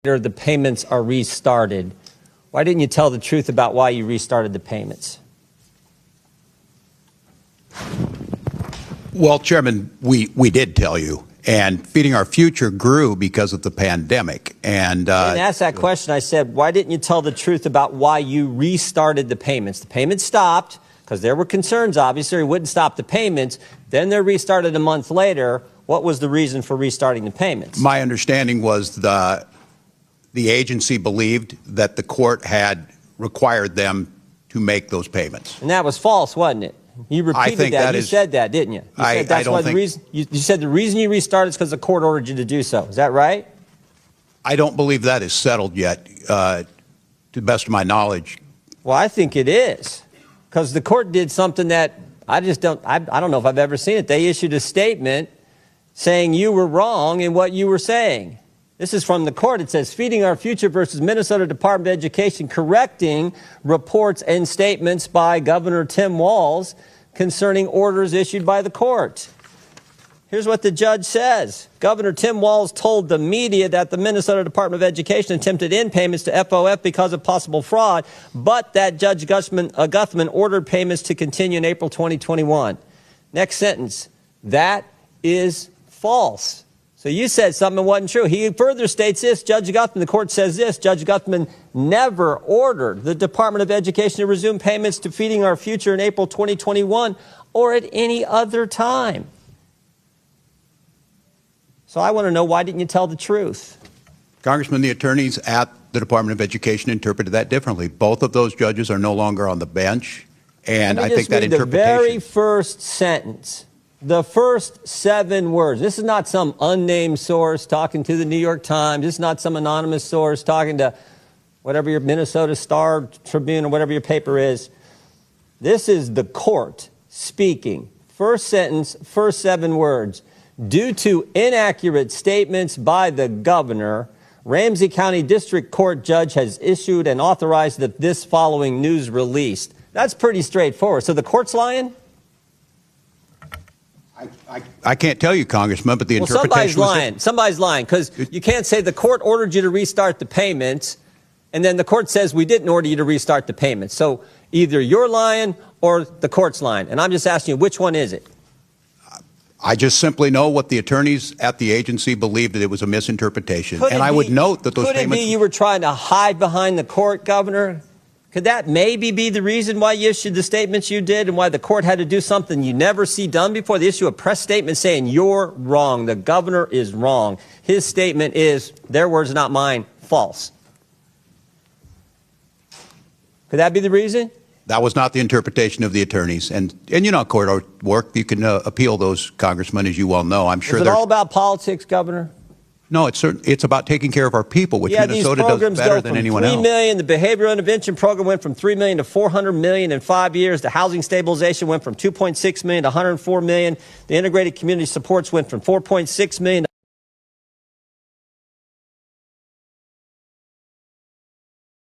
the payments are restarted. Why didn't you tell the truth about why you restarted the payments? Well, Chairman, we did tell you. And Feeding Our Future grew because of the pandemic. And I didn't ask that question. I said, why didn't you tell the truth about why you restarted the payments? The payments stopped because there were concerns, obviously. It wouldn't stop the payments. Then they're restarted a month later. What was the reason for restarting the payments? My understanding was the agency believed that the court had required them to make those payments. And that was false, wasn't it? You repeated that. You said that, didn't you? You said that's why the reason. You said the reason you restarted is because the court ordered you to do so. Is that right? I don't believe that is settled yet, to the best of my knowledge. Well, I think it is, because the court did something that I just don't. I don't know if I've ever seen it. They issued a statement saying you were wrong in what you were saying. This is from the court. It says, Feeding Our Future versus Minnesota Department of Education, correcting reports and statements by Governor Tim Walz concerning orders issued by the court. Here's what the judge says. Governor Tim Walz told the media that the Minnesota Department of Education attempted in payments to FOF because of possible fraud, but that Judge Guthman ordered payments to continue in April 2021. Next sentence. That is false. So you said something wasn't true. He further states this, Judge Guthman, the court says this, Judge Guthman never ordered the Department of Education to resume payments to Feeding Our Future in April 2021 or at any other time. So I want to know, why didn't you tell the truth? Congressman, the attorneys at the Department of Education interpreted that differently. Both of those judges are no longer on the bench, and I think that interpretation. The very first sentence. The first 7 words. This is not some unnamed source talking to the New York Times. This is not some anonymous source talking to whatever your Minnesota Star Tribune or whatever your paper is. This is the court speaking. First sentence, first 7 words. Due to inaccurate statements by the governor, Ramsey County District Court judge has issued and authorized this following news release. That's pretty straightforward. So the court's lying? I can't tell you, Congressman, but the interpretation somebody's lying. Somebody's lying, because you can't say the court ordered you to restart the payments, and then the court says we didn't order you to restart the payments. So either you're lying or the court's lying. And I'm just asking you, which one is it? I just simply know what the attorneys at the agency believed, that it was a misinterpretation. And I would note that those payments... Could it be you were trying to hide behind the court, Governor? Could that maybe be the reason why you issued the statements you did and why the court had to do something you never see done before? They issue a press statement saying you're wrong. The governor is wrong. His statement is, their words, not mine, false. Could that be the reason? That was not the interpretation of the attorneys. And you know, court work, you can appeal those, Congressman, as you well know. I'm sure. Is it all about politics, Governor? No, it's about taking care of our people, which Minnesota does better than anyone else. $3 million. The behavioral intervention program went from $3 million to $400 million in 5 years. The housing stabilization went from $2.6 million to $104 million. The integrated community supports went from $4.6 million